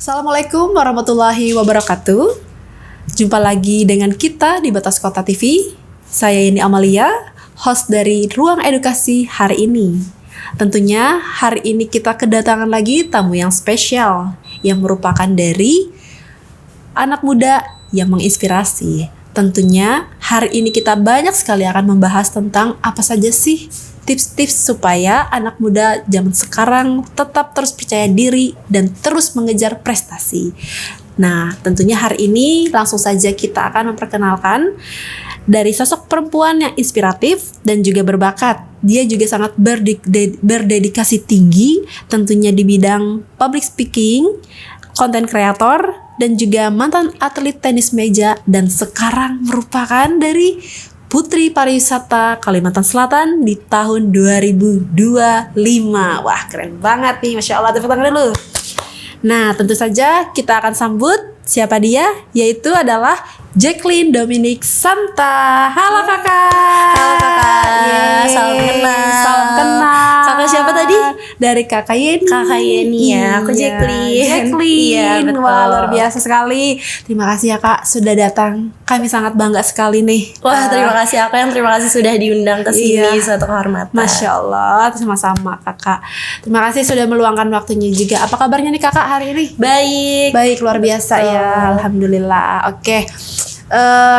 Assalamualaikum warahmatullahi wabarakatuh. Jumpa lagi dengan kita di Batas Kota TV. Saya ini Amalia, host dari Ruang Edukasi hari ini. Tentunya hari ini kita kedatangan lagi tamu yang spesial, yang merupakan dari anak muda yang menginspirasi. Tentunya hari ini kita banyak sekali akan membahas tentang apa saja sih tips-tips supaya anak muda zaman sekarang tetap terus percaya diri dan terus mengejar prestasi. Nah, tentunya hari ini langsung saja kita akan memperkenalkan dari sosok perempuan yang inspiratif dan juga berbakat. Dia juga sangat berdedikasi tinggi, tentunya di bidang public speaking, content creator, dan juga mantan atlet tenis meja, dan sekarang merupakan dari Putri Pariwisata Kalimantan Selatan di tahun 2025. Wah, keren banget nih, Masya Allah, tepuk tangan dulu. Nah, tentu saja kita akan sambut siapa dia, yaitu adalah Jacqueline Dominique Santa. Halo kakak. Halo kakak. Yeay. Salam kenal. Salam kenal. Kakak siapa tadi? Dari kakak Yeni. Kakak Yeni ya, aku Jacqueline. Jacqueline. Iya, betul. Wah, luar biasa sekali. Terima kasih ya kak sudah datang. Kami sangat bangga sekali nih. Wah, terima kasih. Aku yang terima kasih sudah diundang ke sini. Iya. Suatu kehormatan. Masya Allah, sama-sama kakak. Terima kasih sudah meluangkan waktunya juga. Apa kabarnya nih kakak hari ini? Baik. Baik, luar biasa ya. Alhamdulillah. Oke.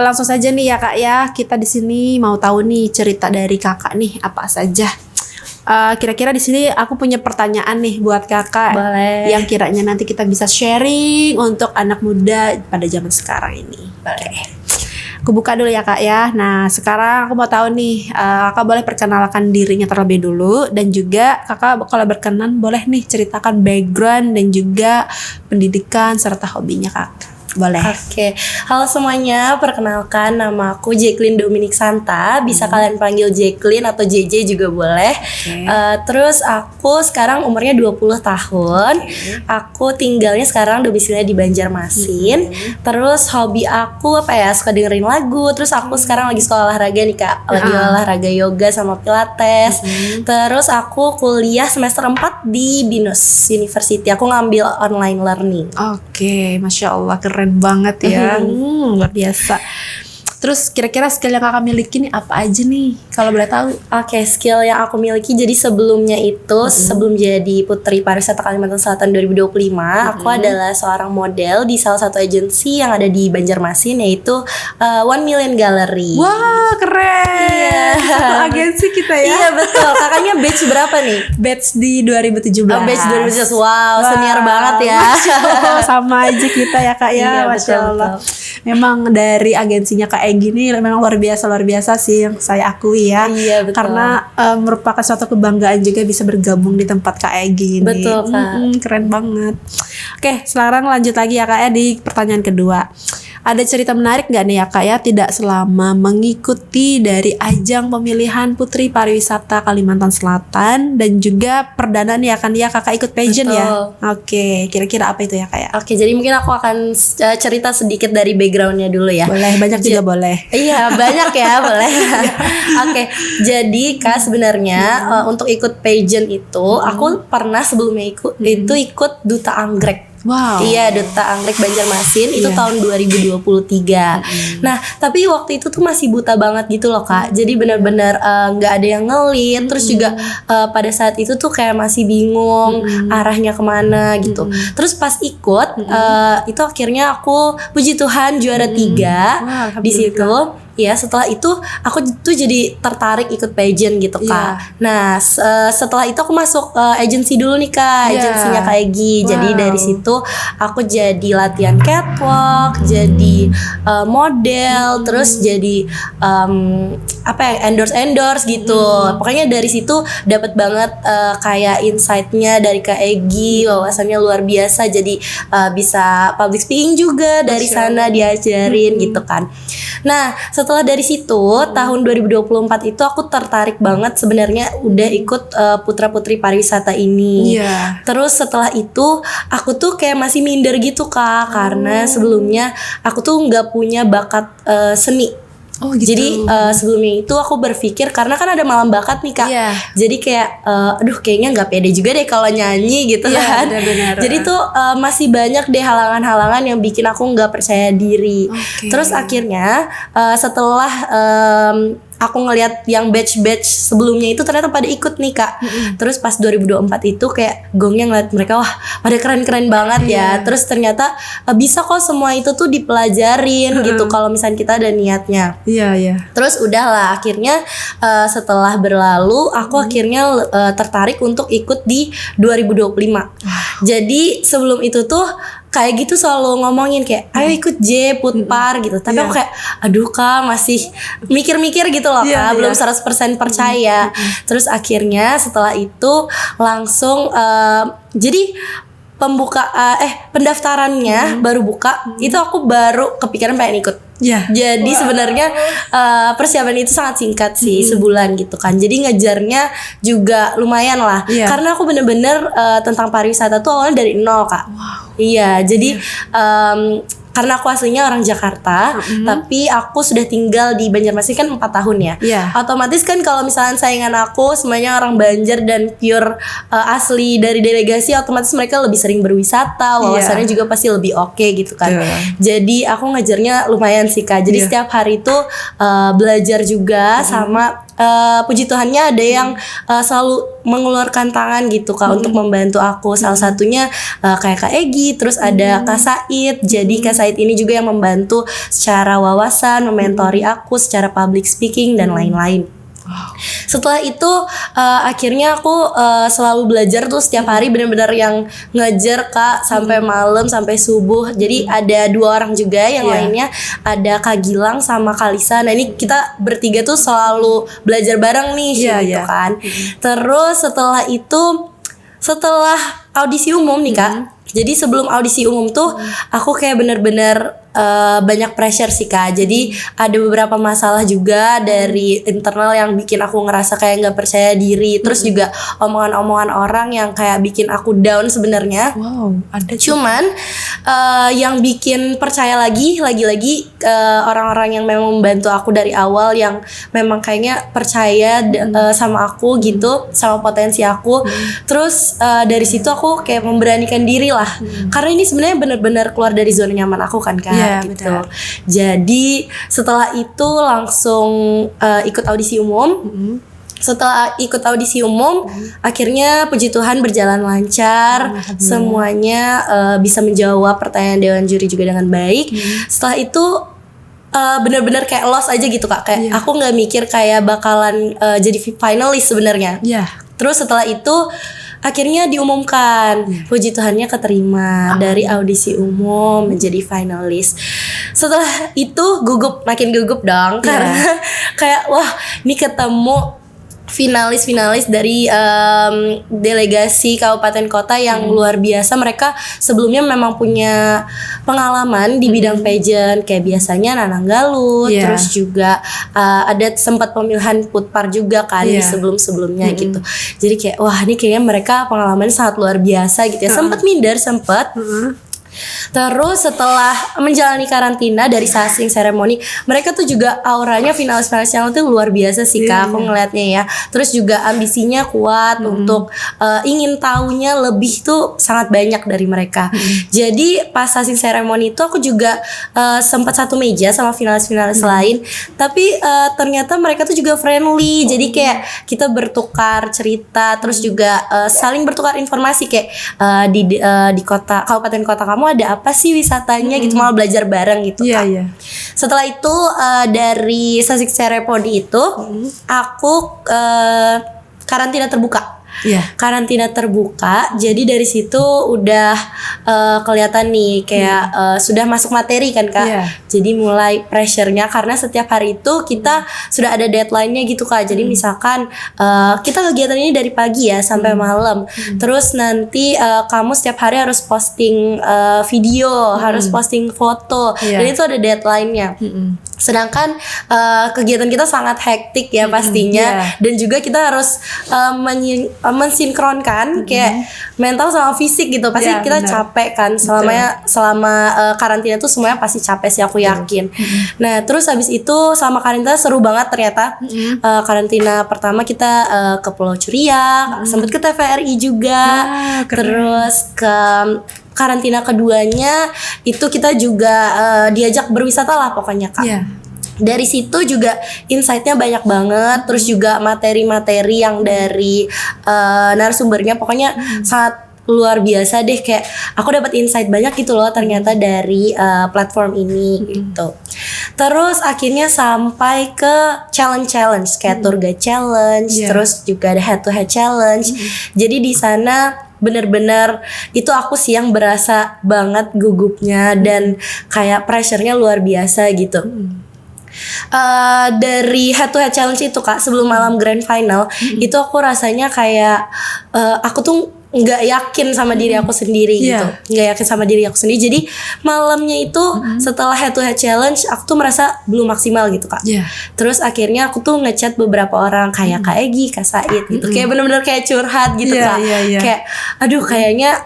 Langsung saja nih ya kak ya. Kita di sini mau tahu nih cerita dari kakak nih apa saja. Kira-kira di sini aku punya pertanyaan nih buat kakak. Boleh. Yang kiranya nanti kita bisa sharing untuk anak muda pada zaman sekarang ini. Boleh. Aku buka dulu ya kak ya. Nah sekarang aku mau tahu nih, kakak boleh perkenalkan dirinya terlebih dulu, dan juga kakak kalau berkenan boleh nih ceritakan background dan juga pendidikan serta hobinya kak. Boleh. Oke, halo semuanya, perkenalkan nama aku Jacqueline Dominique Santa. Bisa kalian panggil Jacqueline atau JJ juga boleh. Terus aku sekarang umurnya 20 tahun. Aku tinggalnya sekarang domisilinya di Banjarmasin. Terus hobi aku apa ya, suka dengerin lagu. Terus aku sekarang lagi sekolah olahraga nih kak. Lagi olahraga yoga sama pilates. Terus aku kuliah semester 4 di BINUS University. Aku ngambil online learning. Oke, Masya Allah, keren banget ya. Luar biasa. Terus kira-kira skill yang kakak miliki nih apa aja nih kalau boleh tahu? Oke, skill yang aku miliki, jadi sebelumnya itu sebelum jadi Putri Pariwisata Kalimantan Selatan 2025, aku adalah seorang model di salah satu agensi yang ada di Banjarmasin, yaitu One Million Gallery. Wah, keren. Iya. Satu agensi kita ya. Iya betul. Kakaknya batch berapa nih? Batch di 2017. Batch 2017. Wow, senior banget ya. Masya Allah, sama aja kita ya kak ya. Iya, Masya betul, Allah. betul. Memang dari agensinya kak Egy ini memang luar biasa sih yang saya akui ya. Iya, betul. Karena merupakan suatu kebanggaan juga bisa bergabung di tempat kak Egy ini. Betul, Kak. Keren banget. Oke, sekarang lanjut lagi ya kak ya di pertanyaan kedua. Ada cerita menarik gak nih ya kak ya, tidak selama mengikuti dari ajang pemilihan Putri Pariwisata Kalimantan Selatan dan juga perdana nih akan ya kakak ikut pageant ya. Oke, kira-kira apa itu ya kak ya? Oke, jadi mungkin aku akan cerita sedikit dari backgroundnya dulu ya. Boleh, banyak juga boleh. Iya, banyak ya, boleh. Oke, jadi kak sebenarnya untuk ikut pageant itu aku pernah sebelumnya ikut Duta Anggrek. Wow. Iya, Duta Anggrek Banjarmasin itu tahun 2023. Nah, tapi waktu itu tuh masih buta banget gitu loh kak. Jadi benar-benar nggak ada yang ngelit. Terus juga pada saat itu tuh kayak masih bingung arahnya kemana gitu. Terus pas ikut itu akhirnya aku puji Tuhan juara 3 di situ. Ya, setelah itu aku tuh jadi tertarik ikut pageant gitu kak. Nah setelah itu aku masuk agensi dulu nih kak, agensinya Kak Egy. Jadi dari situ aku jadi latihan catwalk, jadi model, terus jadi endorse gitu. Pokoknya dari situ dapat banget kayak insight-nya dari Kak Egy, wawasannya luar biasa. Jadi bisa public speaking juga dari sana diajarin gitu kan. Nah setelah dari situ tahun 2024 itu aku tertarik banget sebenarnya udah ikut putra-putri pariwisata ini. Terus setelah itu aku tuh kayak masih minder gitu kak, karena sebelumnya aku tuh nggak punya bakat seni. Oh gitu. Jadi sebelumnya itu aku berpikir karena kan ada malam bakat nih Kak. Iya. Jadi kayak aduh kayaknya nggak pede juga deh kalau nyanyi gitu Iya, kan. benar-benar. Jadi tuh masih banyak deh halangan-halangan yang bikin aku nggak percaya diri. Oke. Terus akhirnya setelah aku ngelihat yang batch-batch sebelumnya itu ternyata pada ikut nih Kak. Terus pas 2024 itu kayak gongnya ngeliat mereka, wah pada keren-keren banget ya. Terus ternyata bisa kok semua itu tuh dipelajarin gitu kalau misalnya kita ada niatnya. Iya, iya. Terus udahlah akhirnya setelah berlalu aku akhirnya tertarik untuk ikut di 2025. Jadi sebelum itu tuh kayak gitu selalu ngomongin kayak ayo ikut J Putpar gitu. Tapi aku kayak aduh Kak masih mikir-mikir gitu loh Kak, belum 100% percaya. Terus akhirnya setelah itu langsung jadi pendaftarannya baru buka, itu aku baru kepikiran pengen ikut. Iya. Jadi sebenarnya persiapan itu sangat singkat sih, sebulan gitu kan. Jadi ngejarnya juga lumayan lah. Karena aku bener-bener tentang pariwisata tuh awalnya dari nol Kak. Iya, jadi karena aku aslinya orang Jakarta, tapi aku sudah tinggal di Banjarmasin kan 4 tahun ya. Otomatis kan kalau misalnya saingan aku semuanya orang Banjar dan pure asli dari delegasi, otomatis mereka lebih sering berwisata, wawasannya juga pasti lebih oke gitu kan. Jadi aku ngajarnya lumayan sih Kak. Jadi setiap hari itu belajar juga sama puji Tuhannya ada yang selalu mengeluarkan tangan gitu Kak untuk membantu aku. Salah satunya kayak Kak Egi, terus ada Kak Said. Jadi Kak Said ini juga yang membantu secara wawasan, mementori aku secara public speaking dan lain-lain. Setelah itu akhirnya aku selalu belajar tuh setiap hari benar-benar yang ngejar Kak sampai malam sampai subuh. Jadi ada 2 orang juga yang lainnya, ada Kak Gilang sama Kak Lisa. Nah ini kita bertiga tuh selalu belajar bareng nih gitu kan. Terus setelah itu setelah audisi umum nih Kak. Jadi sebelum audisi umum tuh aku kayak bener-bener banyak pressure sih Kak. Jadi ada beberapa masalah juga dari internal yang bikin aku ngerasa kayak nggak percaya diri. Terus juga omongan-omongan orang yang kayak bikin aku down sebenarnya. Wow, ada. Cuman yang bikin percaya lagi orang-orang yang memang membantu aku dari awal, yang memang kayaknya percaya sama aku gitu, sama potensi aku. Terus dari situ aku kayak memberanikan diri lah. Karena ini sebenarnya benar-benar keluar dari zona nyaman aku kan Kak. Gitu. Benar. Jadi setelah itu langsung ikut audisi umum. Setelah ikut audisi umum, akhirnya puji Tuhan berjalan lancar, semuanya bisa menjawab pertanyaan dewan juri juga dengan baik. Setelah itu benar-benar kayak lost aja gitu Kak. Kayak aku nggak mikir kayak bakalan jadi finalis sebenarnya. Terus setelah itu akhirnya diumumkan, puji Tuhannya keterima dari audisi umum menjadi finalis. Setelah itu makin gugup dong, karena kayak wah ini ketemu finalis dari delegasi kabupaten kota yang luar biasa. Mereka sebelumnya memang punya pengalaman di bidang pageant, kayak biasanya Nanang Galut, terus juga ada sempat pemilihan Putpar juga kan di sebelum-sebelumnya gitu. Jadi kayak wah ini kayaknya mereka pengalamannya sangat luar biasa gitu ya. Sempat minder, Terus setelah menjalani karantina dari sasing seremoni, mereka tuh juga auranya finalis-finalis yang tuh luar biasa sih Kak, aku ngeliatnya ya. Terus juga ambisinya kuat untuk ingin tahunya lebih tuh sangat banyak dari mereka. Jadi pas sasing seremoni itu aku juga sempat satu meja sama finalis-finalis lain, tapi ternyata mereka tuh juga friendly. Jadi kayak kita bertukar cerita, terus juga saling bertukar informasi kayak di kabupaten kota kamu ada apa sih wisatanya gitu, malah belajar bareng gitu Kak. Setelah itu dari sasik seremoni itu aku karantina terbuka. Karantina terbuka, jadi dari situ udah kelihatan nih kayak sudah masuk materi kan Kak. Jadi mulai pressure-nya karena setiap hari itu kita sudah ada deadline-nya gitu Kak. Jadi misalkan kita kegiatan ini dari pagi ya sampai malam. Terus nanti kamu setiap hari harus posting video, harus posting foto. Dan itu ada deadline-nya. Sedangkan kegiatan kita sangat hektik ya pastinya, dan juga kita harus mensinkronkan kayak mental sama fisik gitu. Pasti Ya, kita benar. capek kan selama karantina tuh semuanya pasti capek sih, aku yakin. Nah, terus habis itu selama karantina seru banget ternyata. Karantina pertama kita ke Pulau Curiak, sempet ke TVRI juga. Wah, keren. Terus ke karantina keduanya itu kita juga diajak berwisata lah pokoknya, Kak. Iya. Dari situ juga insight-nya banyak banget, terus juga materi-materi yang dari narasumbernya pokoknya sangat luar biasa deh, kayak aku dapat insight banyak gitu loh ternyata dari platform ini gitu. Terus akhirnya sampai ke challenge kayak tour guide challenge, terus juga ada head to head challenge. Jadi di sana bener-bener itu aku sih yang berasa banget gugupnya dan kayak pressure-nya luar biasa gitu. Dari head to head challenge itu, Kak, sebelum malam grand final itu aku rasanya kayak aku tuh nggak yakin sama diri aku sendiri gitu, nggak yakin sama diri aku sendiri. Jadi malamnya itu setelah head to head challenge aku tuh merasa belum maksimal gitu, Kak. Terus akhirnya aku tuh ngechat beberapa orang kayak Kak Egi, Kak Said gitu, kayak bener-bener kayak curhat gitu, Kak. Kayak aduh kayaknya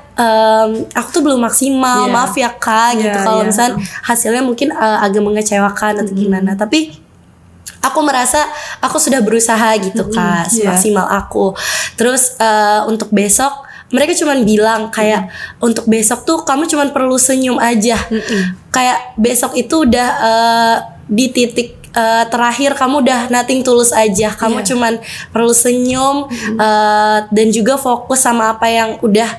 aku tuh belum maksimal, maaf ya Kak gitu kalau misalnya hasilnya mungkin agak mengecewakan atau gimana, tapi aku merasa aku sudah berusaha gitu, Kak, semaksimal aku. Terus untuk besok mereka cuman bilang kayak untuk besok tuh kamu cuman perlu senyum aja. Kayak besok itu udah di titik terakhir, kamu udah nothing tulus aja. Kamu cuman perlu senyum dan juga fokus sama apa yang udah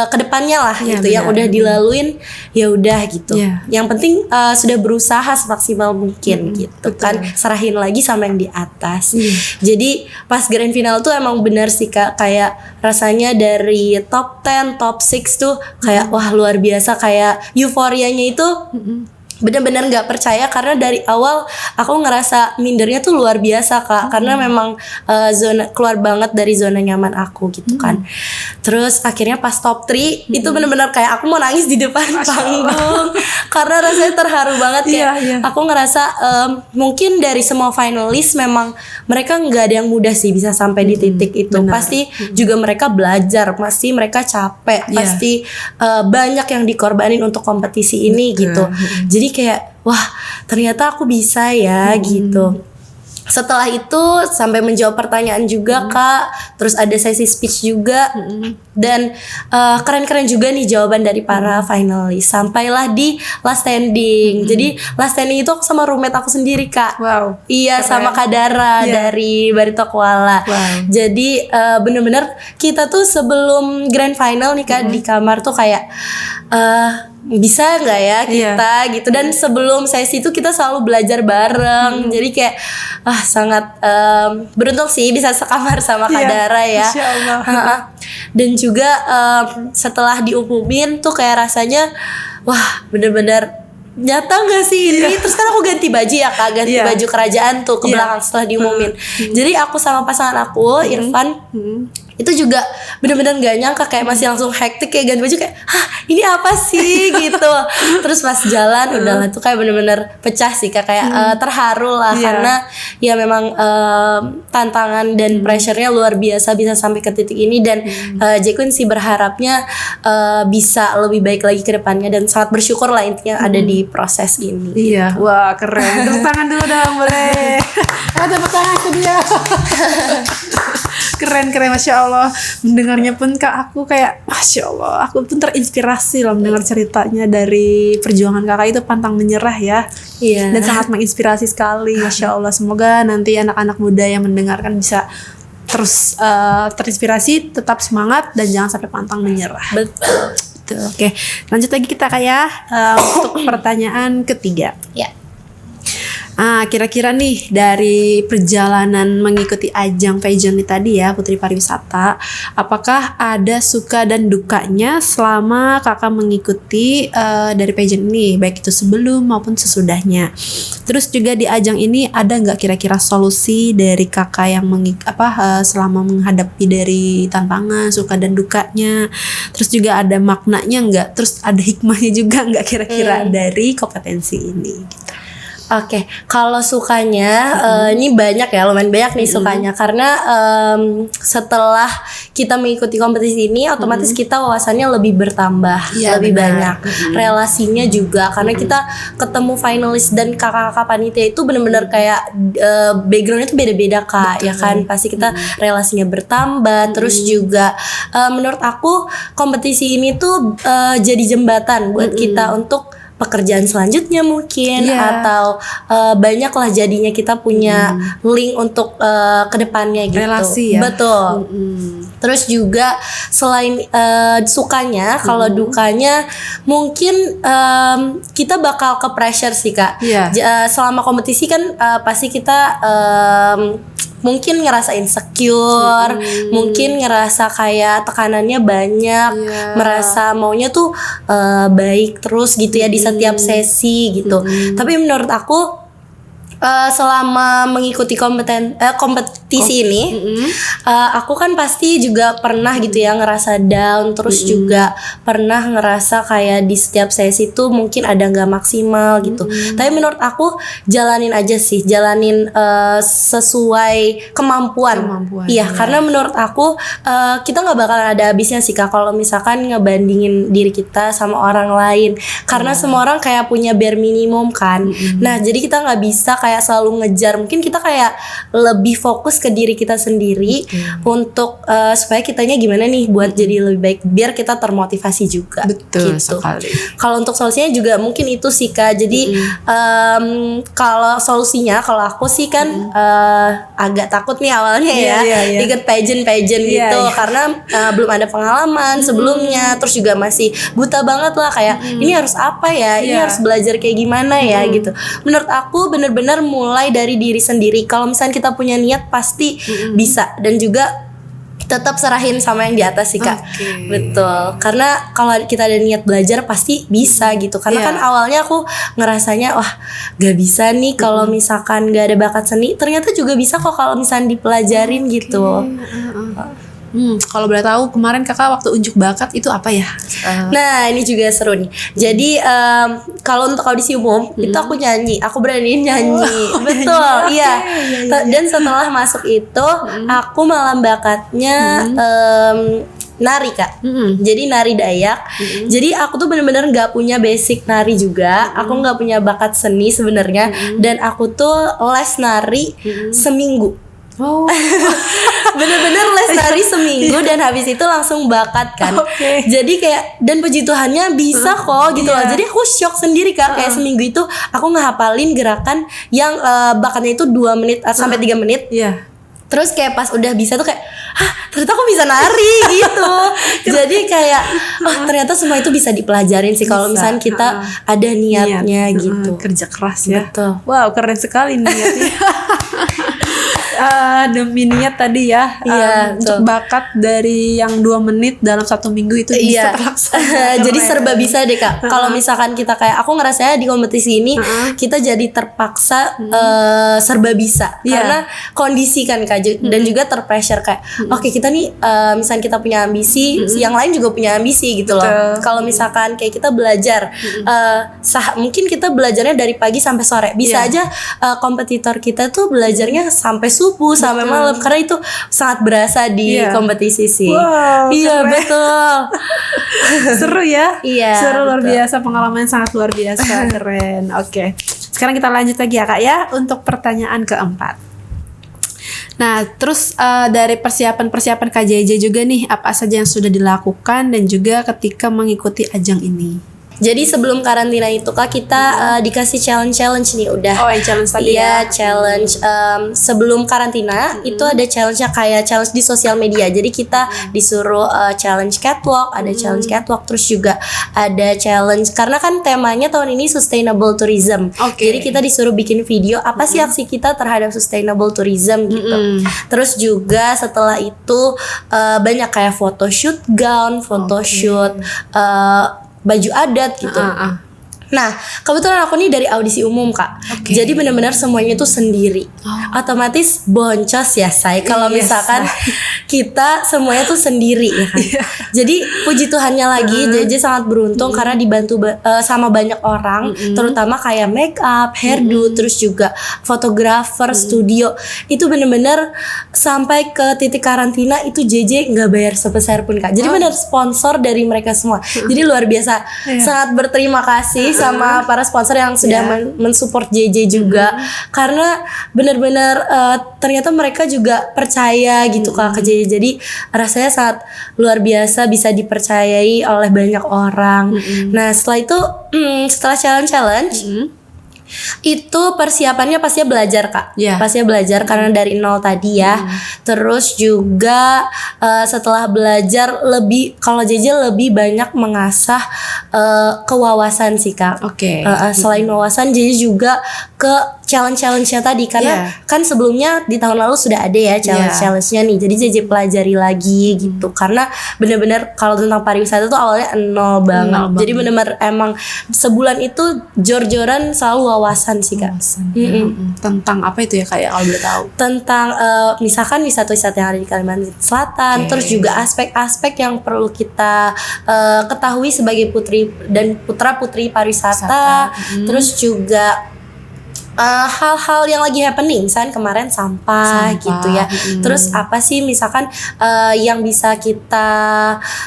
kedepannya lah gitu, yang udah dilaluin ya udah gitu. Yang penting sudah berusaha semaksimal mungkin gitu kan. Serahin lagi sama yang di atas. Jadi pas grand final tuh emang benar sih, Kak, kayak rasanya dari top 10, top 6 tuh kayak wah luar biasa, kayak euforianya itu benar-benar nggak percaya karena dari awal aku ngerasa mindernya tuh luar biasa, Kak, karena memang keluar banget dari zona nyaman aku gitu kan. Terus akhirnya pas top 3 itu benar-benar kayak aku mau nangis di depan panggung karena rasanya terharu banget kayak aku ngerasa mungkin dari semua finalis memang mereka nggak ada yang mudah sih bisa sampai di titik itu. Pasti juga mereka belajar, pasti mereka capek, pasti banyak yang dikorbanin untuk kompetisi ini gitu. Jadi kayak wah ternyata aku bisa ya gitu. Setelah itu sampai menjawab pertanyaan juga, Kak. Terus ada sesi speech juga. Dan keren-keren juga nih jawaban dari para finalis. Sampailah di last standing. Jadi last standing itu aku sama roommate aku sendiri, Kak. Iya, keren. Sama Kak Dara dari Barito Koala. Jadi bener-bener kita tuh sebelum grand final nih, Kak, di kamar tuh kayak bisa nggak ya kita gitu. Dan sebelum sesi itu kita selalu belajar bareng. Jadi kayak sangat beruntung sih bisa sekamar sama Kak Dara ya. Dan juga setelah diumumin tuh kayak rasanya wah bener-bener nyata gak sih ini? Terus kan aku ganti baju ya, Kak, ganti baju kerajaan tuh ke belakang setelah diumumin. Jadi aku sama pasangan aku Irfan itu juga benar-benar nggak nyangka, kayak masih langsung hektik kayak ganti baju kayak hah ini apa sih gitu. Terus pas jalan udahlah tuh kayak benar-benar pecah sih, Kak, kayak terharu lah karena ya memang tantangan dan pressure-nya luar biasa bisa sampai ke titik ini. Dan J-Queen sih berharapnya bisa lebih baik lagi ke depannya dan sangat bersyukur lah intinya ada di proses ini. Wah keren. Tepuk tangan dulu dong, boleh. Tepuk tangan ke dia. Keren Masya Allah. Mendengarnya pun, Kak, aku kayak Masya Allah, aku pun terinspirasi loh mendengar ceritanya. Dari perjuangan Kakak itu pantang menyerah ya. Dan sangat menginspirasi sekali, Masya Allah. Semoga nanti anak-anak muda yang mendengarkan bisa terus terinspirasi, tetap semangat dan jangan sampai pantang menyerah. Betul. Oke, lanjut lagi kita, Kak, ya. Untuk pertanyaan ketiga. Kira-kira nih dari perjalanan mengikuti ajang pageant tadi ya, Putri Pariwisata, apakah ada suka dan dukanya selama Kakak mengikuti dari pageant ini, baik itu sebelum maupun sesudahnya? Terus juga di ajang ini ada nggak kira-kira solusi dari Kakak yang selama menghadapi dari tantangan, suka dan dukanya? Terus juga ada maknanya nggak? Terus ada hikmahnya juga nggak kira-kira dari kompetensi ini? Gitu. Oke, kalau sukanya ini banyak ya, lumayan banyak nih sukanya karena setelah kita mengikuti kompetisi ini otomatis kita wawasannya lebih bertambah, Iya, lebih benar. banyak. Relasinya juga karena kita ketemu finalis dan kakak-kakak panitia itu benar-benar kayak backgroundnya tuh beda-beda Kak, ya kan? Pasti kita relasinya bertambah, terus juga menurut aku kompetisi ini tuh jadi jembatan buat kita untuk pekerjaan selanjutnya mungkin atau banyaklah jadinya kita punya link untuk kedepannya gitu. Relasi ya. Betul. Terus juga selain sukanya, kalau dukanya mungkin kita bakal ke pressure sih Kak. Selama kompetisi kan pasti kita mungkin ngerasa insecure, mungkin ngerasa kayak tekanannya banyak, merasa maunya tuh baik terus gitu ya di setiap sesi gitu. Tapi menurut aku selama mengikuti kompetisi ini, aku kan pasti juga pernah gitu ya ngerasa down, terus juga pernah ngerasa kayak di setiap sesi tuh mungkin ada nggak maksimal gitu. Tapi menurut aku jalanin aja sih, jalanin sesuai kemampuan. Iya, karena menurut aku kita nggak bakalan ada habisnya sih Kak kalau misalkan ngebandingin diri kita sama orang lain, karena semua orang kayak punya bare minimum kan. Nah jadi kita nggak bisa kayak selalu ngejar, mungkin kita kayak lebih fokus ke diri kita sendiri untuk supaya kitanya gimana nih buat jadi lebih baik biar kita termotivasi juga. Betul gitu. sekali. Kalau untuk solusinya juga mungkin itu sih Kak. Jadi kalau solusinya, kalau aku sih kan agak takut nih awalnya ikut pageant gitu karena belum ada pengalaman sebelumnya, terus juga masih buta banget lah kayak ini harus apa ya, ini harus belajar kayak gimana ya gitu. Menurut aku bener-bener mulai dari diri sendiri. Kalau misalnya kita punya niat pasti bisa, dan juga tetap serahin sama yang di atas sih Kak. Betul. Karena kalau kita ada niat belajar pasti bisa gitu. Karena kan awalnya aku ngerasanya wah gak bisa nih kalau misalkan gak ada bakat seni. Ternyata juga bisa kok kalau misalnya dipelajarin gitu. Kalau boleh tahu kemarin kakak waktu unjuk bakat itu apa ya? Nah ini juga seru nih. Jadi kalau untuk audisi umum itu aku nyanyi, aku beraniin nyanyi. Betul, iya. Dan setelah masuk itu aku malah bakatnya nari Kak. Jadi nari Dayak. Jadi aku tuh bener-bener nggak punya basic nari juga. Aku nggak punya bakat seni sebenarnya. Dan aku tuh les nari seminggu. Bener-bener les nari seminggu dan habis itu langsung bakat kan. Jadi kayak, dan puji Tuhannya bisa kok gitu loh. Jadi aku shock sendiri Kak. Kayak seminggu itu aku ngehafalin gerakan yang bakatnya itu 2 menit sampai 3 menit. Terus kayak pas udah bisa tuh kayak ternyata aku bisa nari gitu. Jadi kayak ternyata semua itu bisa dipelajarin sih kalau misalnya kita ada niatnya gitu. Kerja keras ya. Betul. Wow, keren sekali niatnya. Demi niat tadi ya, untuk bakat dari yang 2 menit dalam 1 minggu itu bisa terlaksana. Jadi serba bisa deh Kak. Kalau misalkan kita kayak aku ngerasanya di kompetisi ini kita jadi terpaksa serba bisa karena kondisi kan Kak, dan juga terpressure kayak oke, kita nih misalkan kita punya ambisi, yang lain juga punya ambisi gitu loh. Kalau misalkan kayak kita belajar mungkin kita belajarnya dari pagi sampai sore, bisa aja kompetitor kita tuh belajarnya sampai subuh, sampai malam, karena itu sangat berasa di kompetisi sih. Iya betul. Seru ya. Seru, luar betul. biasa, pengalaman sangat luar biasa. Keren. Oke. Sekarang kita lanjut lagi ya Kak ya untuk pertanyaan keempat. Nah, terus dari persiapan KJJ juga nih, apa saja yang sudah dilakukan dan juga ketika mengikuti ajang ini? Jadi sebelum karantina itu Kak, kita dikasih challenge nih udah. Oh, yang challenge tadi ya. Challenge sebelum karantina itu ada challenge-nya kayak challenge di sosial media. Jadi kita disuruh challenge catwalk, ada challenge catwalk, terus juga ada challenge karena kan temanya tahun ini sustainable tourism. Jadi kita disuruh bikin video apa sih aksi kita terhadap sustainable tourism gitu. Terus juga setelah itu banyak kayak photoshoot gown, photoshoot baju adat gitu. Nah, kebetulan aku nih dari audisi umum, Kak. Oke. Jadi benar-benar semuanya tuh sendiri. Otomatis boncos ya, Say. Kalau Yes, misalkan Say. kita semuanya tuh sendiri ya kan. Jadi puji Tuhannya lagi, JJ sangat beruntung karena dibantu sama banyak orang, terutama kayak make up, hairdo, terus juga fotografer, studio. Itu benar-benar sampai ke titik karantina itu JJ nggak bayar sepeser pun, Kak. Jadi benar sponsor dari mereka semua. Jadi luar biasa. Sangat berterima kasih sama para sponsor yang sudah mensupport JJ juga, karena benar-benar ternyata mereka juga percaya gitu Kak ke JJ. Jadi rasanya sangat luar biasa bisa dipercayai oleh banyak orang. Nah setelah itu setelah challenge itu persiapannya pastinya belajar, Kak. Pastinya belajar karena dari nol tadi ya. Terus juga setelah belajar lebih, kalau JJ lebih banyak mengasah kewawasan sih, Kak. Selain wawasan, JJ juga ke challenge-nya tadi, karena kan sebelumnya di tahun lalu sudah ada ya challenge-nya nih. Jadi JJ pelajari lagi gitu, karena benar-benar kalau tentang pariwisata tuh awalnya nol banget. Jadi benar-benar emang sebulan itu jor-joran selalu wawasan sih, Kak. Tentang apa itu ya, kayak kalau boleh tahu? Tentang misalkan wisata-wisata yang ada di Kalimantan Selatan, terus juga aspek-aspek yang perlu kita ketahui sebagai putri dan putra-putri pariwisata. Terus juga hal-hal yang lagi happening, misalkan kemarin sampah gitu ya. Terus apa sih misalkan yang bisa kita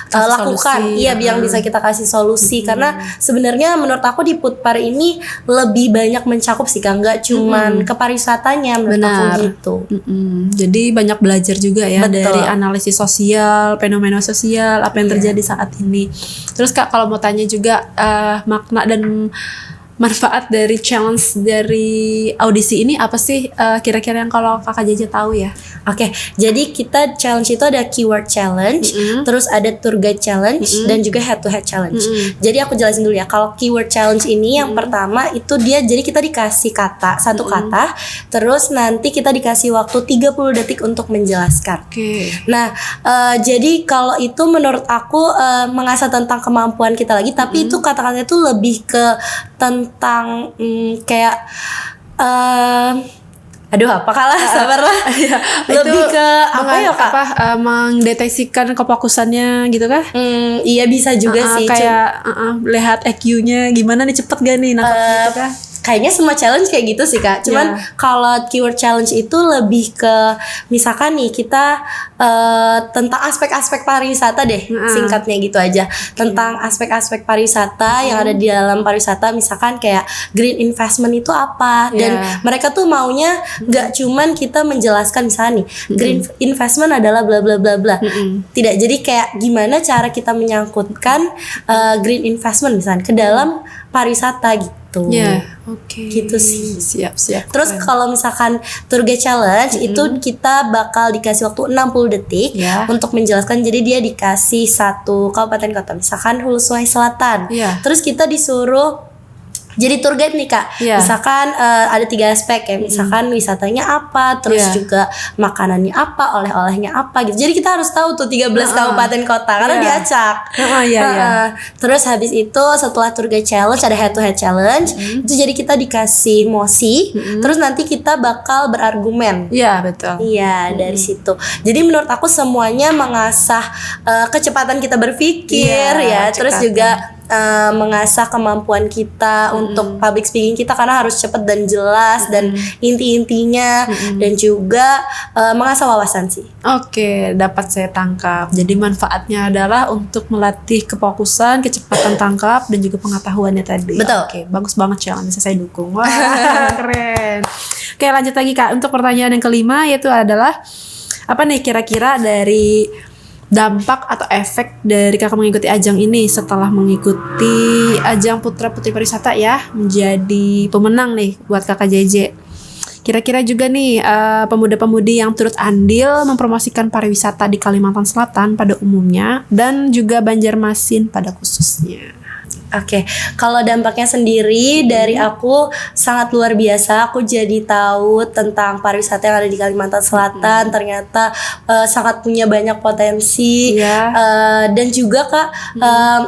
lakukan, yang bisa kita kasih solusi. Karena sebenarnya menurut aku di Putpar ini lebih banyak mencakup sih, Kak, nggak cuman ke pariwisatanya menurut aku gitu. Jadi banyak belajar juga ya. Betul. Dari analisis sosial, fenomena sosial, apa yang terjadi saat ini. Terus Kak, kalau mau tanya juga makna dan manfaat dari challenge dari audisi ini apa sih kira-kira yang kalau Kakak JJ tahu ya? Oke, jadi kita challenge itu ada keyword challenge, terus ada tour guide challenge, dan juga head to head challenge. Jadi aku jelasin dulu ya. Kalau keyword challenge ini yang pertama itu dia, jadi kita dikasih kata, satu kata, terus nanti kita dikasih waktu 30 detik untuk menjelaskan. Nah, jadi kalau itu menurut aku mengasah tentang kemampuan kita lagi, tapi itu kata-katanya itu lebih ke tentang kayak aduh apa kalah sabarlah lebih ke apa ya, Kak? Mendeteksikan kefokusannya gitu kah? Iya bisa juga sih, kayak lihat EQ-nya gimana nih, cepet gak nih nangkep gitu kah? Kayaknya semua challenge kayak gitu sih, Kak. Cuman kalau keyword challenge itu lebih ke misalkan nih kita tentang aspek-aspek pariwisata deh, singkatnya gitu aja. Tentang aspek-aspek pariwisata yang ada di dalam pariwisata, misalkan kayak green investment itu apa, dan mereka tuh maunya nggak cuman kita menjelaskan misalnya nih green investment adalah bla bla bla bla. Tidak, jadi kayak gimana cara kita menyangkutkan green investment misalnya ke dalam pariwisata gitu. Gitu sih. Siap. Terus kalau misalkan tour guide challenge itu kita bakal dikasih waktu 60 detik untuk menjelaskan. Jadi dia dikasih satu kabupaten kota, misalkan Hulu Sungai Selatan. Terus kita disuruh jadi tour guide nih, Kak. Misalkan ada 3 aspek ya. Misalkan wisatanya apa, terus juga makanannya apa, oleh-olehnya apa gitu. Jadi kita harus tahu tuh 13 kabupaten kota karena diacak. Terus habis itu setelah tour guide challenge ada head to head challenge. Itu jadi kita dikasih mosi, terus nanti kita bakal berargumen. Betul. Dari situ. Jadi menurut aku semuanya mengasah kecepatan kita berpikir terus juga mengasah kemampuan kita untuk public speaking kita, karena harus cepat dan jelas dan inti-intinya, dan juga mengasah wawasan sih. Dapat saya tangkap. Jadi manfaatnya adalah untuk melatih kefokusan, kecepatan tangkap, dan juga pengetahuannya tadi. Betul. Bagus banget, challenge bisa saya dukung. Wah, keren. Lanjut lagi, Kak. Untuk pertanyaan yang kelima yaitu adalah apa nih kira-kira dari dampak atau efek dari Kakak mengikuti ajang ini setelah mengikuti ajang Putra Putri Pariwisata ya, menjadi pemenang nih buat Kakak JJ. Kira-kira juga nih pemuda-pemudi yang turut andil mempromosikan pariwisata di Kalimantan Selatan pada umumnya dan juga Banjarmasin pada khususnya. Oke, kalau dampaknya sendiri dari aku sangat luar biasa. Aku jadi tahu tentang pariwisata yang ada di Kalimantan Selatan. Ternyata sangat punya banyak potensi. Dan juga Kak,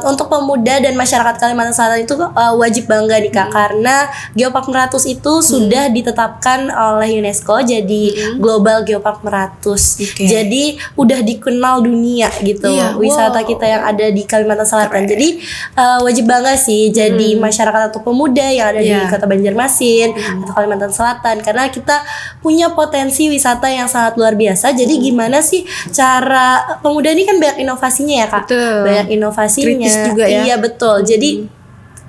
untuk pemuda dan masyarakat Kalimantan Selatan itu wajib bangga nih Kak, karena Geopark Meratus itu sudah ditetapkan oleh UNESCO jadi Global Geopark Meratus. Jadi udah dikenal dunia gitu wisata kita yang ada di Kalimantan Selatan. Jadi wajib bangga sih jadi masyarakat atau pemuda yang ada di Kota Banjarmasin atau Kalimantan Selatan, karena kita punya potensi wisata yang sangat luar biasa. Jadi gimana sih cara pemuda ini kan banyak inovasinya ya Kak. Banyak inovasinya. Kritis juga ya. Iya betul. Jadi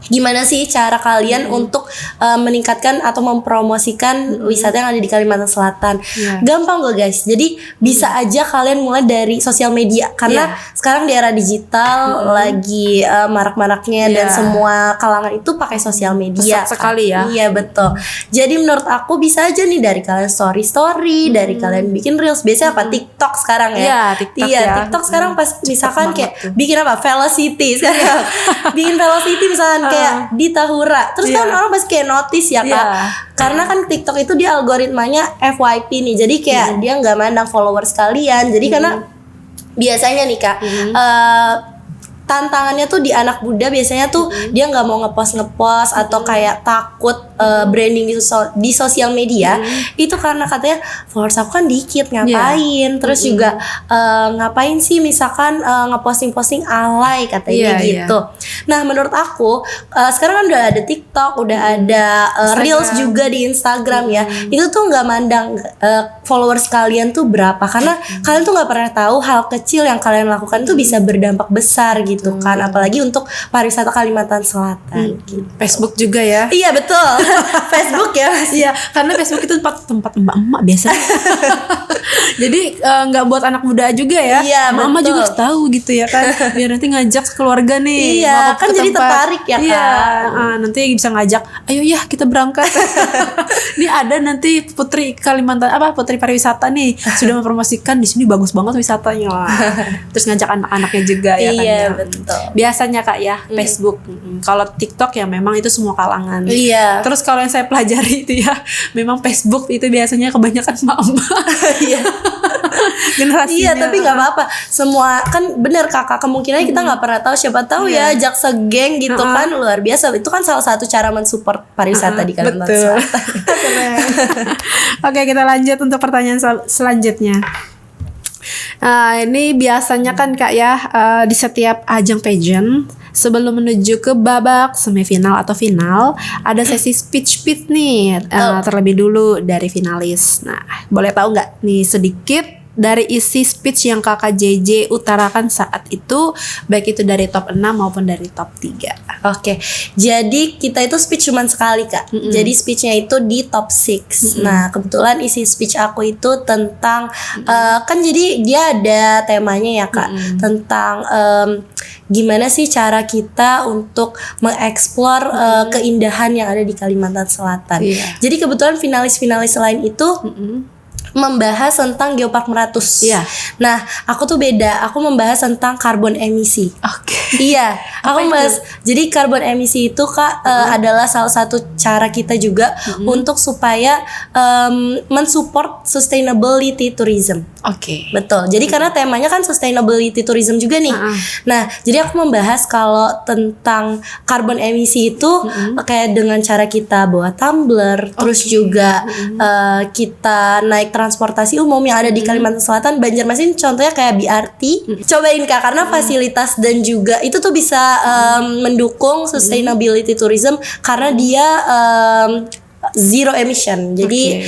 gimana sih cara kalian untuk meningkatkan atau mempromosikan wisata yang ada di Kalimantan Selatan? Gampang kok guys. Jadi bisa aja kalian mulai dari sosial media, karena sekarang di era digital lagi marak-maraknya dan semua kalangan itu pakai sosial media. Pesat sekali ya. Iya betul. Jadi menurut aku bisa aja nih dari kalian story, dari kalian bikin reels. Biasanya apa? TikTok sekarang ya. TikTok sekarang pas misalkan kayak bikin apa? Velocity sekarang. Bikin Velocity misalkan kayak di Tahura, terus kan orang pasti kayak notice ya Kak, karena kan TikTok itu dia algoritmanya FYP nih, jadi kayak dia nggak mandang followers kalian. Jadi karena biasanya nih Kak, tantangannya tuh di anak muda biasanya tuh dia nggak mau ngepost atau kayak takut branding di sosial media itu karena katanya followers aku kan dikit, ngapain terus juga ngapain sih misalkan ngeposting alay katanya gitu. Nah menurut aku sekarang kan udah ada TikTok, udah ada Reels juga di Instagram ya, itu tuh nggak mandang followers kalian tuh berapa, karena kalian tuh nggak pernah tahu hal kecil yang kalian lakukan tuh bisa berdampak besar gitu kan, apalagi untuk pariwisata Kalimantan Selatan. Gitu. Facebook juga ya. Iya betul. Facebook ya. Iya, karena Facebook itu tempat emak-emak biasa. Jadi nggak buat anak muda juga ya. Iya, mama juga harus tahu gitu ya kan. Biar nanti ngajak keluarga nih. Iya, kan jadi tertarik ya Kak. Iya, nanti bisa ngajak, ayo ya kita berangkat. Ini ada nanti Putri Kalimantan Putri Pariwisata nih sudah mempromosikan di sini bagus banget wisatanya. Terus ngajak anak-anaknya juga ya kan. Iya, ya. betul. Biasanya Kak ya, Facebook. Kalau TikTok ya memang itu semua kalangan. Iya. Terus kalau yang saya pelajari itu ya, memang Facebook itu biasanya kebanyakan emak-emak. Iya. Generasinya. Iya, tapi nggak apa-apa. Semua kan bener Kakak, kemungkinan kita nggak pernah tahu, siapa tahu ya ajak segeng gitu kan, luar biasa. Itu kan salah satu cara mensupport pariwisata di Kalimantan Selatan. Oke, kita lanjut untuk pertanyaan selanjutnya. Ini biasanya kan Kak ya, di setiap ajang pageant sebelum menuju ke babak semifinal atau final ada sesi speech nih terlebih dulu dari finalis. Nah, boleh tahu nggak nih sedikit dari isi speech yang Kakak JJ utarakan saat itu, baik itu dari top 6 maupun dari top 3. Oke, jadi kita itu speech cuma sekali Kak. Jadi speechnya itu di top 6. Nah kebetulan isi speech aku itu tentang kan jadi dia ada temanya ya Kak, tentang gimana sih cara kita untuk mengeksplor keindahan yang ada di Kalimantan Selatan. Jadi kebetulan finalis-finalis lain itu membahas tentang Geopark Meratus. Nah, aku tuh beda. Aku membahas tentang karbon emisi. Iya, aku membahas. Jadi karbon emisi itu Kak adalah salah satu cara kita juga untuk supaya mensupport sustainability tourism. Betul. Jadi karena temanya kan sustainability tourism juga nih. Nah, jadi aku membahas kalau tentang karbon emisi itu kayak dengan cara kita bawa tumbler, terus juga kita naik transportasi umum yang ada di Kalimantan Selatan, Banjarmasin contohnya kayak BRT. Cobain Kak, karena fasilitas dan juga itu tuh bisa mendukung sustainability tourism karena dia zero emission. Jadi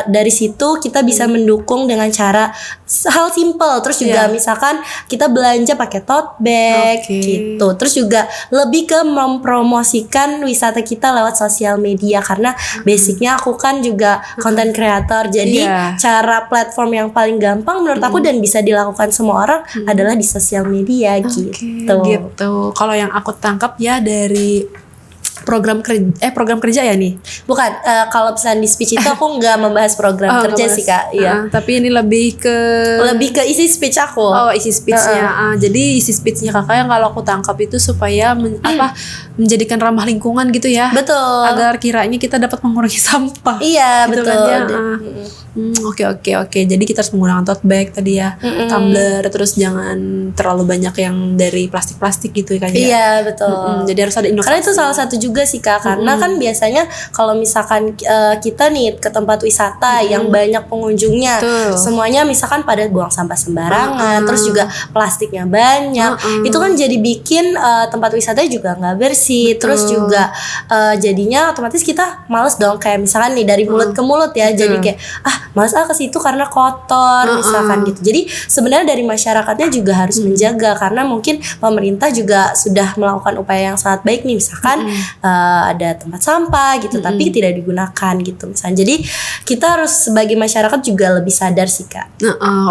dari situ kita bisa mendukung dengan cara hal simple. Terus juga misalkan kita belanja pakai tote bag gitu. Terus juga lebih ke mempromosikan wisata kita lewat sosial media, karena basicnya aku kan juga content creator. Jadi cara platform yang paling gampang menurut aku dan bisa dilakukan semua orang adalah di sosial media gitu. Kalau yang aku tangkap ya dari program kerja ya nih. Bukan, kalau misalnya di speech itu aku nggak membahas program kerja sih Kak. Iya. Tapi ini lebih ke isi speech aku. Oh, isi speechnya. Jadi isi speechnya kakak yang kalau aku tangkap itu supaya menjadikan ramah lingkungan gitu ya. Betul. Agar kiranya kita dapat mengurangi sampah. Iya, gitu betul. Kan, ya. Oke. Jadi kita harus menggunakan tote bag tadi ya, tumbler, terus jangan terlalu banyak yang dari plastik-plastik gitu kan ya. Iya, betul. Jadi harus ada inovasi. Karena itu salah satu juga sih Kak, karena kan biasanya kalau misalkan kita nih ke tempat wisata yang banyak pengunjungnya, semuanya misalkan pada buang sampah sembarangan, terus juga plastiknya banyak, itu kan jadi bikin tempat wisatanya juga nggak bersih, terus juga jadinya otomatis kita males dong, kayak misalkan nih dari mulut ke mulut ya, jadi kayak males ke situ karena kotor misalkan gitu. Jadi sebenarnya dari masyarakatnya juga harus menjaga, karena mungkin pemerintah juga sudah melakukan upaya yang sangat baik nih, misalkan ada tempat sampah gitu tapi tidak digunakan gitu misalnya. Jadi kita harus sebagai masyarakat juga lebih sadar sih Kak.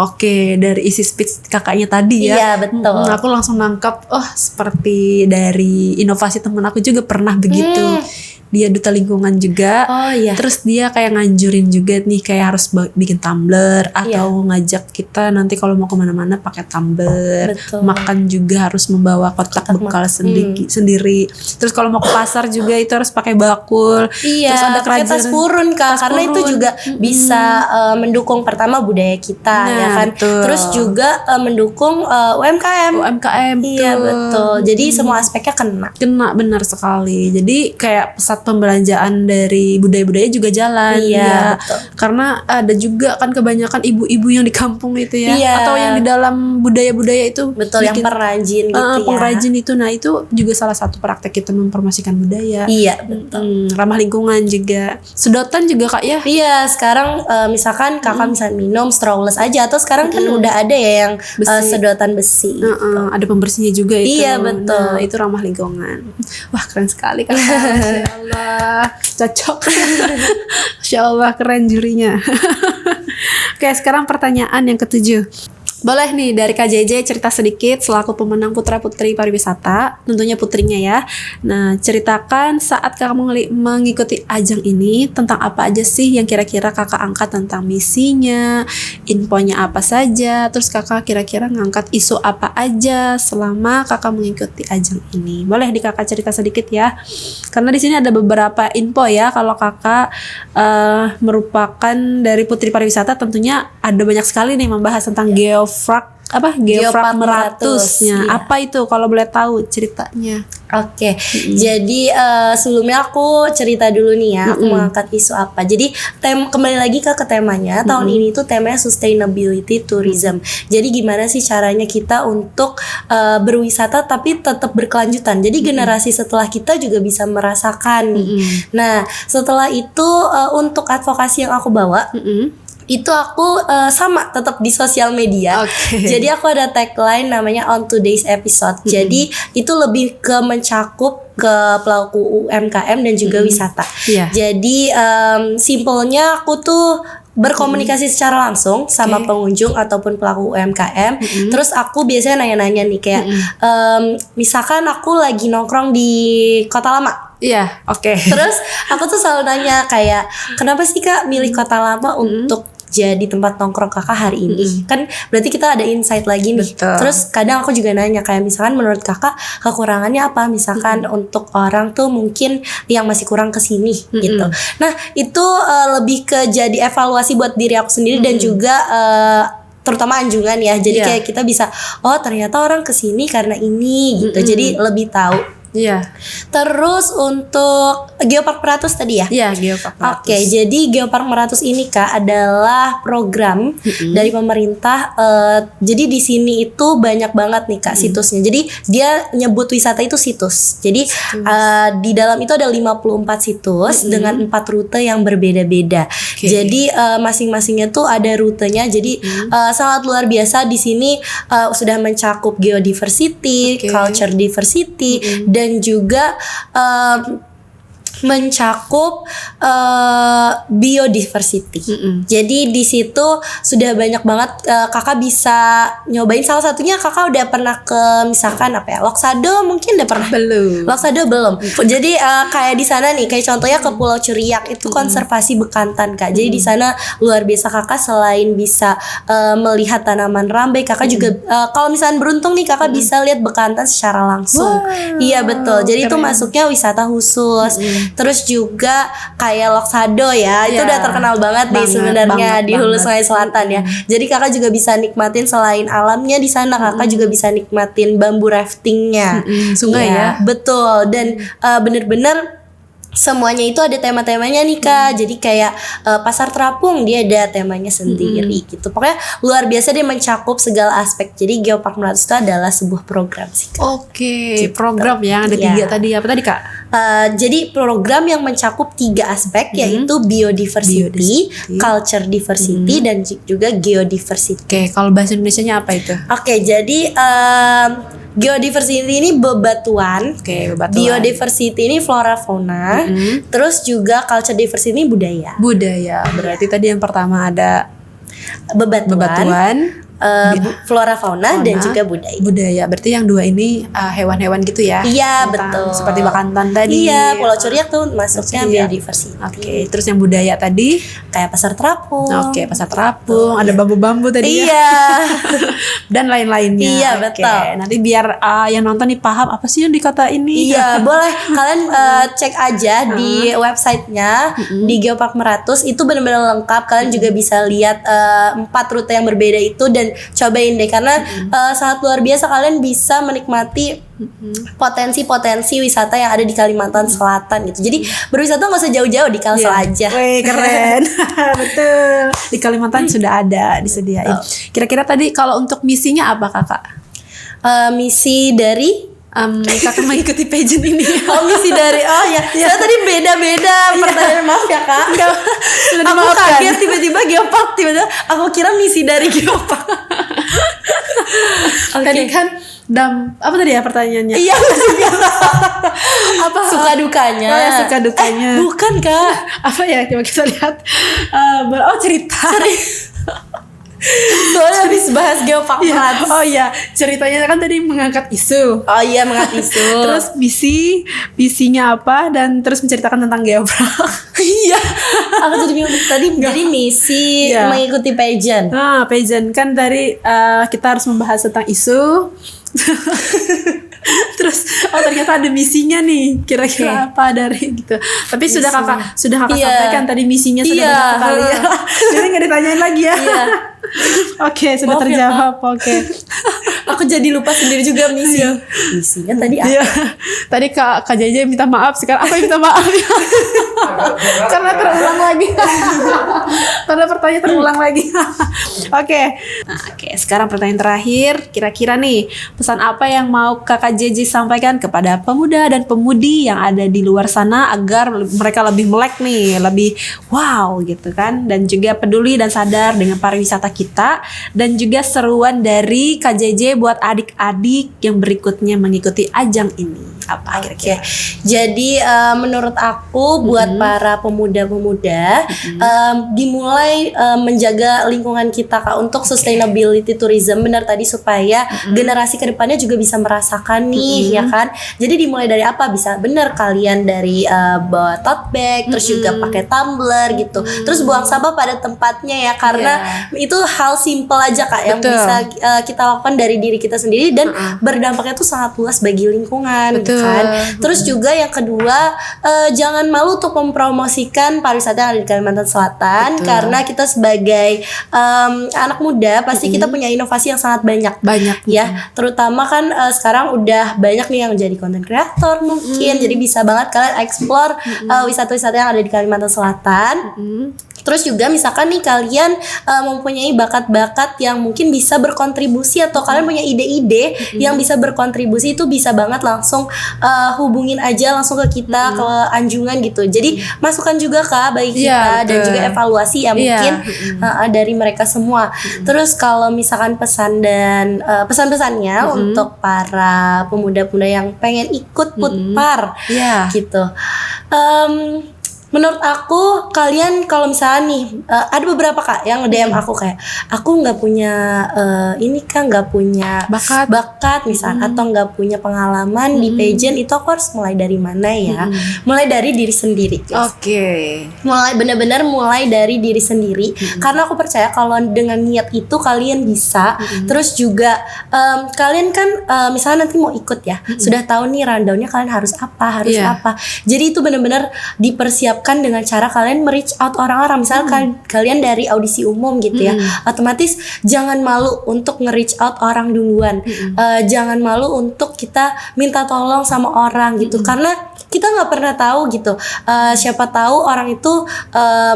Oke, dari isi speech kakaknya tadi ya. Iya, betul. Aku langsung nangkap, seperti dari inovasi temen aku juga pernah begitu. Dia duta lingkungan juga. Terus dia kayak nganjurin juga nih, kayak harus bikin tumbler atau ngajak kita nanti kalau mau kemana-mana pakai tumbler. Betul. Makan juga harus membawa kotak bekal sendiri. Terus kalau mau ke pasar juga itu harus pakai bakul. Iya, terus ada pakai tas purun Kak, karena itu juga bisa mendukung pertama budaya kita ya kan. Terus juga mendukung UMKM. Iya, betul. Jadi semua aspeknya kena Benar sekali. Jadi kayak pesat pembelanjaan dari budaya-budaya juga jalan. Iya, betul. Karena ada juga kan kebanyakan ibu-ibu yang di kampung itu ya, atau yang di dalam budaya-budaya itu. Betul, yang pengrajin gitu ya. Pengrajin itu, nah itu juga salah satu praktek kita mempromosikan budaya. Iya, betul. Ramah lingkungan juga. Sedotan juga Kak ya. Iya, sekarang misalkan kakak misalnya minum strawless aja, atau sekarang kan udah ada ya yang sedotan besi. Gitu. Ada pembersihnya juga itu. Iya, betul. Nah, itu ramah lingkungan. Wah, keren sekali Kak. Masya Allah, cocok. Masya Allah, keren jurinya. Oke, sekarang pertanyaan yang ke-7. Boleh nih dari Kak JJ cerita sedikit selaku pemenang Putra Putri Pariwisata, tentunya putrinya ya. Nah, ceritakan saat kamu mengikuti ajang ini, tentang apa aja sih yang kira-kira kakak angkat, tentang misinya, infonya apa saja, terus kakak kira-kira ngangkat isu apa aja selama kakak mengikuti ajang ini. Boleh di kakak cerita sedikit ya, karena di sini ada beberapa info ya. Kalau kakak merupakan dari Putri Pariwisata, tentunya ada banyak sekali nih membahas tentang geofrag meratusnya. Iya. Apa itu kalau boleh tahu ceritanya? Oke. Jadi sebelumnya aku cerita dulu nih ya, aku mengangkat isu apa. Jadi kembali lagi ke temanya. Tahun ini tuh temanya sustainability tourism. Jadi gimana sih caranya kita untuk berwisata tapi tetap berkelanjutan. Jadi generasi setelah kita juga bisa merasakan nih. Nah, setelah itu untuk advokasi yang aku bawa, itu aku sama tetap di sosial media. Jadi aku ada tagline namanya on today's episode. Jadi itu lebih ke mencakup ke pelaku UMKM dan juga wisata. Jadi simpelnya aku tuh berkomunikasi secara langsung sama pengunjung ataupun pelaku UMKM. Terus aku biasanya nanya-nanya nih kayak misalkan aku lagi nongkrong di Kota Lama. Terus aku tuh selalu nanya kayak, kenapa sih Kak milih Kota Lama untuk jadi tempat nongkrong kakak hari ini? Kan berarti kita ada insight lagi nih. Terus kadang aku juga nanya kayak misalkan menurut kakak kekurangannya apa, misalkan untuk orang tuh mungkin yang masih kurang kesini gitu. Nah itu lebih ke jadi evaluasi buat diri aku sendiri dan juga terutama anjungan ya. Jadi kayak kita bisa, oh ternyata orang kesini karena ini gitu. Jadi lebih tahu. Terus untuk Geopark Meratus tadi ya? Geopark Meratus. Oke, jadi Geopark Meratus ini Kak adalah program dari pemerintah. Jadi di sini itu banyak banget nih Kak situsnya. Jadi dia nyebut wisata itu situs. Jadi di dalam itu ada 54 situs dengan 4 rute yang berbeda-beda. Jadi masing-masingnya tuh ada rutenya. Jadi sangat luar biasa di sini sudah mencakup geodiversity, culture diversity, dan juga mencakup biodiversity. Jadi di situ sudah banyak banget kakak bisa nyobain. Salah satunya kakak udah pernah ke misalkan apa ya, Loksado mungkin udah pernah. Belum. Loksado belum. Jadi kayak di sana nih, kayak contohnya ke Pulau Curiak itu konservasi bekantan kak. Jadi di sana luar biasa, kakak selain bisa melihat tanaman rambai, kakak juga kalau misalnya beruntung nih kakak bisa lihat bekantan secara langsung. Iya betul. Jadi itu masuknya wisata khusus. Terus juga kayak Loksado ya, itu udah terkenal banget nih sebenarnya di Hulu Sungai Selatan ya. Jadi kakak juga bisa nikmatin selain alamnya di sana, kakak juga bisa nikmatin bambu raftingnya. Sungai ya. Betul. Dan bener-bener semuanya itu ada tema-temanya nih kak. Jadi kayak Pasar Terapung dia ada temanya sendiri gitu. Pokoknya luar biasa, dia mencakup segala aspek. Jadi Geopark Meratus itu adalah sebuah program sih kak. Oke, program yang ada 3 tadi. Apa tadi kak? Jadi program yang mencakup 3 aspek yaitu biodiversity, culture diversity, dan juga geodiversity. Oke, kalau bahasa Indonesianya apa itu? Oke, jadi geodiversity ini bebatuan, biodiversity ini flora fauna, terus juga culture diversity ini budaya. Budaya, berarti tadi yang pertama ada bebatuan, flora fauna dan juga budaya. Budaya, berarti yang 2 ini hewan-hewan gitu ya? Iya betul. Seperti bekantan tadi. Iya, Pulau Curiak tuh masuknya biodiversity. Oke, terus yang budaya tadi kayak Pasar Terapung. Oke, Pasar Terapung, ada bambu-bambu tadi ya. Dan lain-lainnya. Iya betul. Nanti biar yang nonton nih paham apa sih yang dikata ini. Iya, boleh kalian cek aja di websitenya di Geopark Meratus, itu benar-benar lengkap. Kalian juga bisa lihat 4 rute yang berbeda itu dan cobain deh, karena sangat luar biasa. Kalian bisa menikmati potensi-potensi wisata yang ada di Kalimantan Selatan gitu. Jadi berwisata nggak usah jauh-jauh, di Kalsel aja. Wih, keren. Betul. Di Kalimantan sudah ada disediain. Kira-kira tadi kalau untuk misinya apa kakak? Misi dari kakak mengikuti pageant ini. Misi dari saya tadi beda-beda pertanyaan, maaf ya kak. Aku kaget tiba-tiba Geopark, tiba-tiba aku kira misi dari Geopark. Tadi kan apa tadi ya pertanyaannya? Iya, apa suka dukanya? Oh ya, suka dukanya. Bukan kak. Apa ya? Coba kita lihat. Cerita. Soalnya habis bahas Geopark Meratus. Oh iya, ceritanya kan tadi mengangkat isu. Oh iya, mengangkat isu. Terus visinya apa, dan terus menceritakan tentang Geopark. Iya. Aku jadi bingung tadi. Jadi misi mengikuti pageant. Pageant kan dari kita harus membahas tentang isu. Terus ternyata ada misinya nih, kira-kira apa dari gitu. Tapi sudah kakak sampaikan tadi misinya sudah banyak sekali ya. Jadi nggak ditanyain lagi ya. Oke, sudah terjawab. Oke. Aku jadi lupa sendiri juga misinya tadi apa? Tadi Kak JJ minta maaf, sekarang aku yang minta maaf ya. Karena terulang lagi. Karena pertanyaan terulang lagi. Oke, sekarang pertanyaan terakhir. Kira-kira nih, pesan apa yang mau Kakak JJ sampaikan kepada pemuda dan pemudi yang ada di luar sana agar mereka lebih melek nih, lebih wow gitu kan, dan juga peduli dan sadar dengan pariwisata kita, dan juga seruan dari Kak JJ buat adik-adik yang berikutnya mengikuti ajang ini. Apa kira-kira? Jadi menurut aku buat para pemuda-pemuda dimulai menjaga lingkungan kita kak, untuk sustainability tourism, benar tadi, supaya generasi kedepannya juga bisa merasakan nih ya kan. Jadi dimulai dari apa? Bisa bener kalian dari bawa tote bag, terus juga pakai tumbler gitu, terus buang sampah pada tempatnya ya, karena itu hal simple aja kak yang bisa kita lakukan dari diri kita sendiri dan berdampaknya tuh sangat luas bagi lingkungan. Kan. Terus juga yang kedua, jangan malu untuk mempromosikan pariwisata yang ada di Kalimantan Selatan. Karena kita sebagai anak muda pasti kita punya inovasi yang sangat banyak ya. Terutama kan sekarang udah banyak nih yang jadi content creator mungkin. Jadi bisa banget kalian explore wisata-wisata yang ada di Kalimantan Selatan. Terus juga misalkan nih kalian mempunyai bakat-bakat yang mungkin bisa berkontribusi, atau kalian punya ide-ide yang bisa berkontribusi itu bisa banget langsung hubungin aja langsung ke kita ke Anjungan gitu. Jadi masukan juga Kak bagi kita dan juga evaluasi ya mungkin dari mereka semua. Terus kalau misalkan pesan dan pesan-pesannya untuk para pemuda-pemuda yang pengen ikut Putpar gitu. Menurut aku kalian kalau misalnya nih ada beberapa Kak yang nge-DM aku kayak aku nggak punya ini Kak, nggak punya bakat misalnya atau nggak punya pengalaman di pageant, itu aku harus mulai dari mana ya? Mulai dari diri sendiri. Mulai benar-benar mulai dari diri sendiri karena aku percaya kalau dengan niat itu kalian bisa. Terus juga kalian kan misalnya nanti mau ikut ya, sudah tahu nih rundownnya kalian harus apa. Jadi itu benar-benar dipersiapkan dengan cara kalian reach out orang-orang. Misalnya kalian dari audisi umum gitu ya, otomatis jangan malu untuk nge-reach out orang duluan. Jangan malu untuk kita minta tolong sama orang gitu, karena kita nggak pernah tahu gitu. Siapa tahu orang itu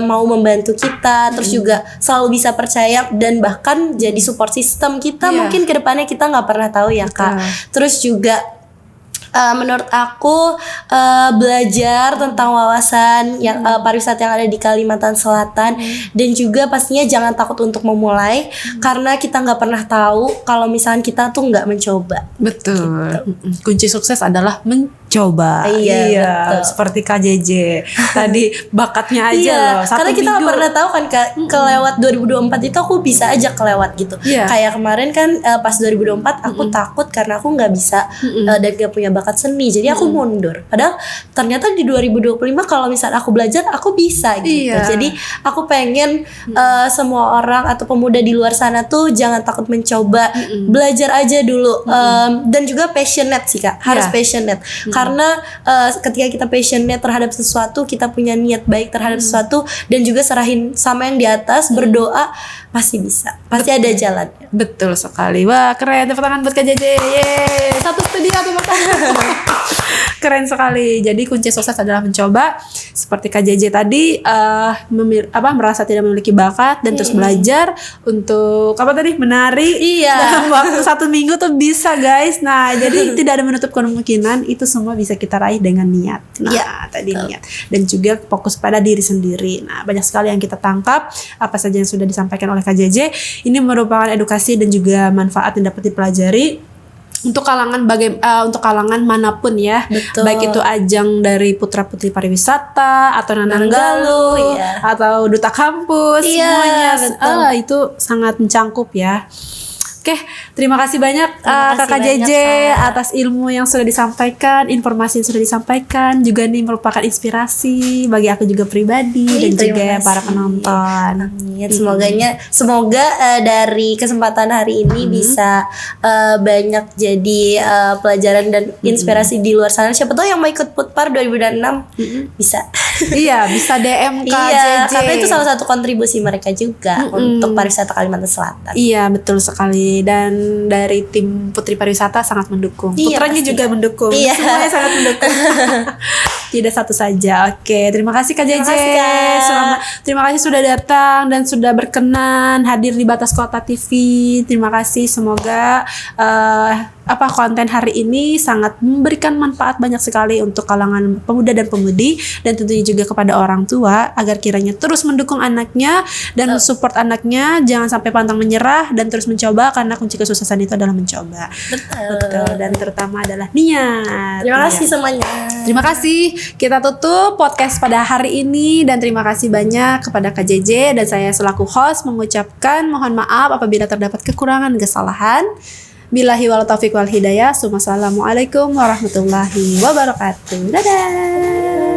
mau membantu kita, terus juga selalu bisa percaya dan bahkan jadi support system kita. Mungkin kedepannya kita nggak pernah tahu ya Kak. Terus juga menurut aku belajar tentang wawasan yang pariwisata yang ada di Kalimantan Selatan, dan juga pastinya jangan takut untuk memulai karena kita nggak pernah tahu kalau misalnya kita tuh nggak mencoba. Betul. Gitu. Kunci sukses adalah mencoba. Betul. Seperti KJJ tadi bakatnya aja loh. Karena kita nggak pernah tahu kan kelewat 2024 itu aku bisa aja kelewat gitu. Kayak kemarin kan pas 2024 aku takut karena aku nggak bisa dan gak punya bakat seni, jadi aku mundur. Padahal ternyata di 2025 kalau misalnya aku belajar aku bisa gitu. Jadi aku pengen semua orang atau pemuda di luar sana tuh jangan takut mencoba, belajar aja dulu. Dan juga passionate sih Kak, harus passionate. Karena ketika kita passionate terhadap sesuatu, kita punya niat baik terhadap sesuatu dan juga serahin sama yang di atas, berdoa, pasti bisa. Pasti ada jalan. Betul sekali. Wah, keren. Tepuk tangan buat KJJ. Yeay. Satu studio tepuk tangan. Keren sekali. Jadi kunci sukses adalah mencoba. Seperti KJJ tadi merasa tidak memiliki bakat dan terus belajar untuk menari. Dalam waktu 1 minggu tuh bisa guys. Nah, jadi tidak ada menutup kemungkinan itu semua bisa kita raih dengan niat. Tadi niat dan juga fokus pada diri sendiri. Nah, banyak sekali yang kita tangkap apa saja yang sudah disampaikan oleh KJJ. Ini merupakan edukasi dan juga manfaat yang dapat dipelajari untuk kalangan manapun ya. Betul. Baik itu ajang dari putra-putri pariwisata atau Nananggalu atau duta kampus, semuanya itu sangat mencangkup ya. Oke, terima kasih banyak Kakak JJ atas ilmu yang sudah disampaikan, informasi yang sudah disampaikan. Juga ini merupakan inspirasi bagi aku juga pribadi dan juga para penonton. Amin. Semoga dari kesempatan hari ini bisa banyak jadi pelajaran dan inspirasi di luar sana. Siapa tahu yang mau ikut Putpar 2026 bisa. Bisa DM Kak JJ. Karena itu salah satu kontribusi mereka juga untuk pariwisata Kalimantan Selatan. Iya, betul sekali. Dan dari tim Putri Pariwisata sangat mendukung. Putranya juga mendukung. Semuanya sangat mendukung. Tidak satu saja. Oke, terima kasih Kak JJ. Terima kasih sudah datang dan sudah berkenan hadir di Batas Kota TV. Terima kasih. Semoga konten hari ini sangat memberikan manfaat banyak sekali untuk kalangan pemuda dan pemudi, dan tentunya juga kepada orang tua agar kiranya terus mendukung anaknya dan support anaknya, jangan sampai pantang menyerah dan terus mencoba, karena kunci kesuksesan itu adalah mencoba. Betul. Dan terutama adalah niat. Terima kasih semuanya. Terima kasih. Kita tutup podcast pada hari ini dan terima kasih banyak kepada KJJ, dan saya selaku host mengucapkan mohon maaf apabila terdapat kekurangan dan kesalahan. Billahi wal taufiq wal hidayah. Wassalamualaikum warahmatullahi wabarakatuh. Dadah.